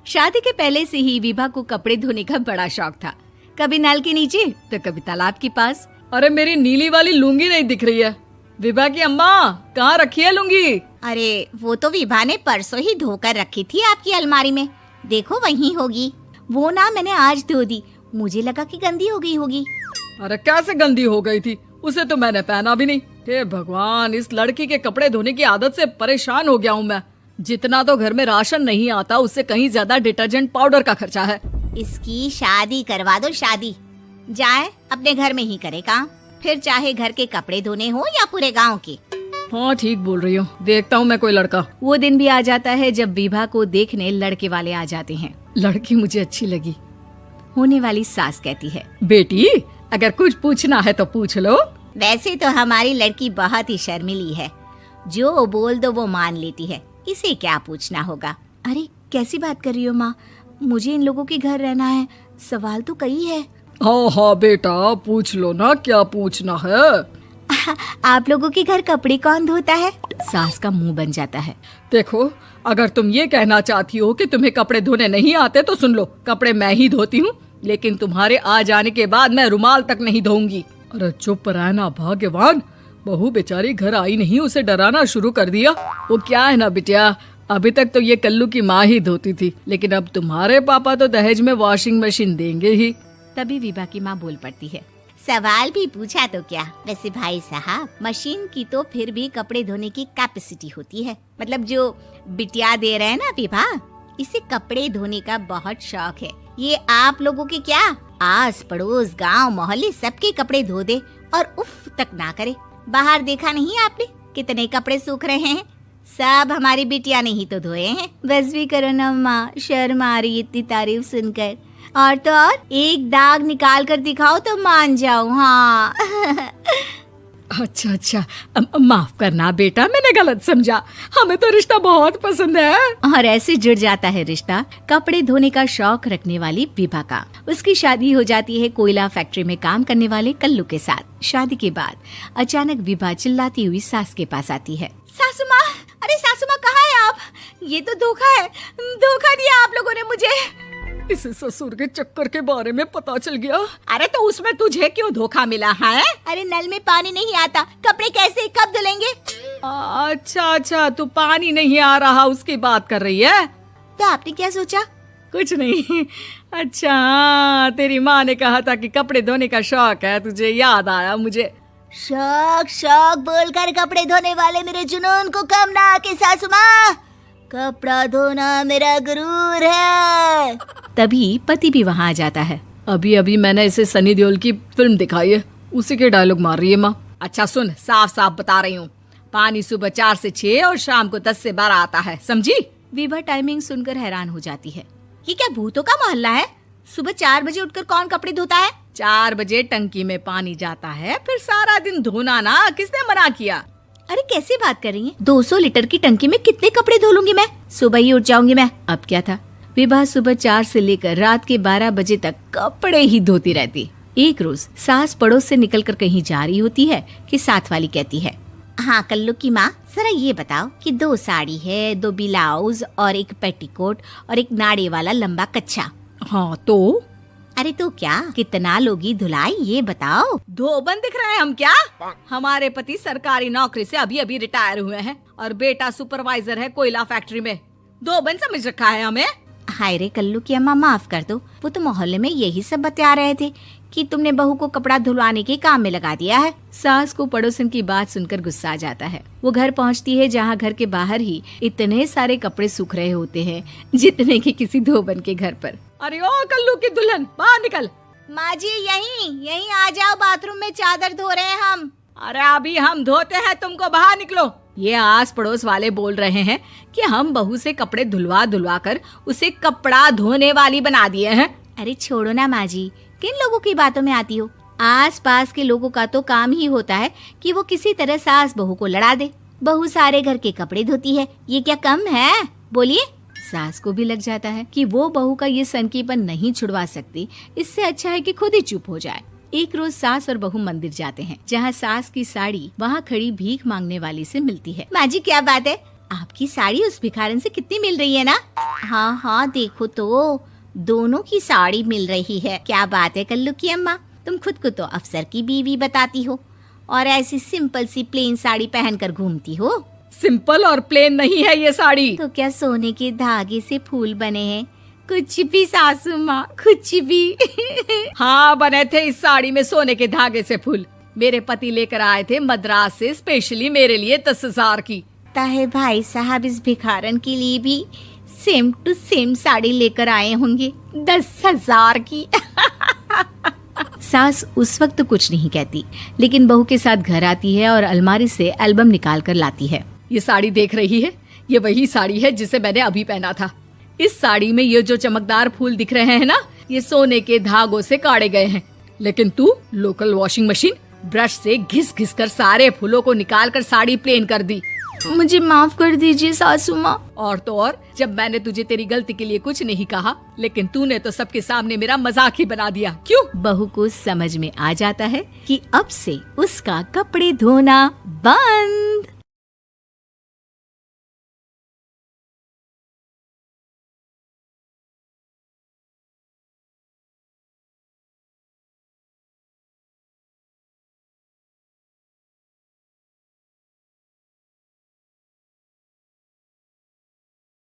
शादी के पहले से ही विभा को कपड़े धोने का बड़ा शौक था। कभी नल के नीचे तो कभी तालाब के पास। अरे मेरी नीली वाली लुंगी नहीं दिख रही है। विभा की अम्मा, कहाँ रखी है लुंगी? अरे वो तो विभा ने परसों ही धोकर रखी थी आपकी अलमारी में, देखो वहीं होगी। वो ना मैंने आज धो दी, मुझे लगा कि गंदी हो गई होगी। अरे कैसे गंदी हो गई थी? उसे तो मैंने पहना भी नहीं। हे भगवान, इस लड़की के कपड़े धोने की आदत से परेशान हो गया हूँ मैं। जितना तो घर में राशन नहीं आता, उससे कहीं ज्यादा डिटर्जेंट पाउडर का खर्चा है। इसकी शादी करवा दो, शादी। जाए अपने घर में ही करे काम, फिर चाहे घर के कपड़े धोने हो या पूरे गांव के। हाँ ठीक बोल रही हो, देखता हूँ मैं कोई लड़का। वो दिन भी आ जाता है जब विभा को देखने लड़के वाले आ जाते हैं। लड़की मुझे अच्छी लगी। होने वाली सास कहती है, बेटी अगर कुछ पूछना है तो पूछ लो। वैसे तो हमारी लड़की बहुत ही शर्मीली है, जो बोल दो वो मान लेती है, इसे क्या पूछना होगा। अरे कैसी बात कर रही हो माँ, मुझे इन लोगों के घर रहना है, सवाल तो कई है। हाँ हाँ बेटा, पूछ लो ना, क्या पूछना है। आप लोगों के घर कपड़े कौन धोता है? सास का मुंह बन जाता है। देखो, अगर तुम ये कहना चाहती हो कि तुम्हें कपड़े धोने नहीं आते तो सुन लो, कपड़े मैं ही धोती हूँ, लेकिन तुम्हारे आ जाने के बाद मैं रुमाल तक नहीं धोऊंगी। अरे चुप रहना भाग्यवान, बहू बेचारी घर आई नहीं, उसे डराना शुरू कर दिया। वो क्या है ना बिटिया, अभी तक तो ये कल्लू की माँ ही धोती थी, लेकिन अब तुम्हारे पापा तो दहेज में वॉशिंग मशीन देंगे ही। तभी विभा की माँ बोल पड़ती है, सवाल भी पूछा तो क्या। वैसे भाई साहब, मशीन की तो फिर भी कपड़े धोने की कैपेसिटी होती है। मतलब जो बिटिया दे रहे हैं ना विभा, इसे कपड़े धोने का बहुत शौक है। ये आप लोगों के क्या, आस पड़ोस गांव मोहल्ले सबके कपड़े धो दे और उफ तक ना करे। बाहर देखा नहीं आपने कितने कपड़े सूख रहे हैं? सब हमारी बिटिया ने ही तो धोए हैं। बस भी करो ना माँ, शर्म आ रही इतनी तारीफ सुनकर। और तो और एक दाग निकाल कर दिखाओ तो मान जाऊं। हाँ अच्छा, माफ करना बेटा, मैंने गलत समझा। हमें तो रिश्ता बहुत पसंद है। और ऐसे जुड़ जाता है रिश्ता कपड़े धोने का शौक रखने वाली विभा का। उसकी शादी हो जाती है कोयला फैक्ट्री में काम करने वाले कल्लू के साथ। शादी के बाद अचानक विभा चिल्लाती हुई सास के पास आती है। सासू माँ, अरे सासू माँ कहाँ है आप? ये तो धोखा है, धोखा दिया आप लोगों ने मुझे। इसे ससुर के चक्कर के बारे में पता चल गया। अरे तो उसमें तुझे क्यों धोखा मिला है? अरे नल में पानी नहीं आता, कपड़े कैसे कब धुलेंगे? अच्छा, तू पानी नहीं आ रहा उसकी बात कर रही है। तो आपने क्या सोचा? कुछ नहीं। अच्छा, तेरी माँ ने कहा था कि कपड़े धोने का शौक है तुझे, याद आया मुझे। शौक बोलकर कपड़े धोने वाले मेरे जुनून को कम ना आके सासू माँ, कपड़ा धोना मेरा गुरूर है। तभी पति भी वहाँ आ जाता है। अभी मैंने इसे सनी देओल की फिल्म दिखाई है, उसी के डायलॉग मार रही है माँ। अच्छा सुन, साफ बता रही हूँ, पानी सुबह 4 से 6 और शाम को 10 से 12 आता है, समझी? विभा टाइमिंग सुनकर हैरान हो जाती है। ये क्या भूतों का मोहल्ला है? सुबह 4 बजे उठकर कौन कपड़े धोता है? 4 बजे टंकी में पानी जाता है, फिर सारा दिन धोना ना, किसने मना किया? अरे कैसी बात कर रही हैं? 200 लीटर की टंकी में कितने कपड़े धो लूंगी मैं? सुबह ही उठ जाऊंगी मैं। अब क्या था, विभा सुबह 4 से लेकर रात के 12 बजे तक कपड़े ही धोती रहती। एक रोज सास पड़ोस से निकलकर कहीं जा रही होती है कि साथ वाली कहती है, हाँ कल्लू की माँ, जरा ये बताओ कि 2 साड़ी है, 2 ब्लाउज और एक पेटीकोट और एक नाड़े वाला लंबा कच्छा। हाँ तो? अरे तो क्या, कितना लोगी धुलाई ये बताओ। धोबन दिख रहे हैं हम क्या? हमारे पति सरकारी नौकरी से अभी रिटायर हुए हैं और बेटा सुपरवाइजर है कोयला फैक्ट्री में। धोबन समझ रखा है हमें? हाय रे कल्लू की अम्मा, माफ कर दो, वो तो मोहल्ले में यही सब बता रहे थे कि तुमने बहू को कपड़ा धुलवाने के काम में लगा दिया है। सास को पड़ोसन की बात सुनकर गुस्सा आ जाता है। वो घर पहुंचती है जहां घर के बाहर ही इतने सारे कपड़े सूख रहे होते हैं जितने कि किसी धोबन के घर पर। अरे ओ कल्लू की दुल्हन, बाहर निकल। माँ जी यहीं आ जाओ, बाथरूम में चादर धो रहे हैं हम। अरे अभी हम धोते हैं, तुमको बाहर निकलो। ये आस पड़ोस वाले बोल रहे हैं कि हम बहू से कपड़े धुलवा कर उसे कपड़ा धोने वाली बना दिए हैं। अरे छोड़ो ना माँ जी, किन लोगों की बातों में आती हो? आस पास के लोगों का तो काम ही होता है कि वो किसी तरह सास बहू को लड़ा दे। बहू सारे घर के कपड़े धोती है, ये क्या कम है? बोलिए। सास को भी लग जाता है कि वो बहू का ये सनकीपन नहीं छुड़वा सकती, इससे अच्छा है कि खुद ही चुप हो जाए। एक रोज सास और बहू मंदिर जाते हैं, जहाँ सास की साड़ी वहाँ खड़ी भीख मांगने वाली से मिलती है। माँ जी क्या बात है, आपकी साड़ी उस भिखारन से कितनी मिल रही है ना? हाँ हाँ देखो तो, दोनों की साड़ी मिल रही है। क्या बात है कल्लू की अम्मा, तुम खुद को तो अफसर की बीवी बताती हो और ऐसी सिंपल सी प्लेन साड़ी पहनकर घूमती हो। सिंपल और प्लेन नहीं है ये साड़ी। तो क्या सोने के धागे से फूल बने हैं? कुछ भी सासू माँ, कुछ भी। हाँ बने थे इस साड़ी में सोने के धागे से फूल। मेरे पति लेकर आए थे मद्रास से स्पेशली मेरे लिए 10,000 की। ताहे भाई साहब इस भिखारन के लिए भी सेम टू सेम साड़ी लेकर आए होंगे 10,000 की। सास उस वक्त तो कुछ नहीं कहती, लेकिन बहू के साथ घर आती है और अलमारी से एल्बम निकाल कर लाती है। ये साड़ी देख रही है, ये वही साड़ी है जिसे मैंने अभी पहना था। इस साड़ी में ये जो चमकदार फूल दिख रहे हैं ना, ये सोने के धागों से काढ़े गए हैं। लेकिन तू लोकल वॉशिंग मशीन ब्रश से घिस घिस कर सारे फूलों को निकाल कर साड़ी प्लेन कर दी। मुझे माफ कर दीजिए सासू माँ। और तो और, जब मैंने तुझे तेरी गलती के लिए कुछ नहीं कहा, लेकिन तूने तो सबके सामने मेरा मजाक ही बना दिया। क्यों? बहू को समझ में आ जाता है कि अब से उसका कपड़े धोना बंद।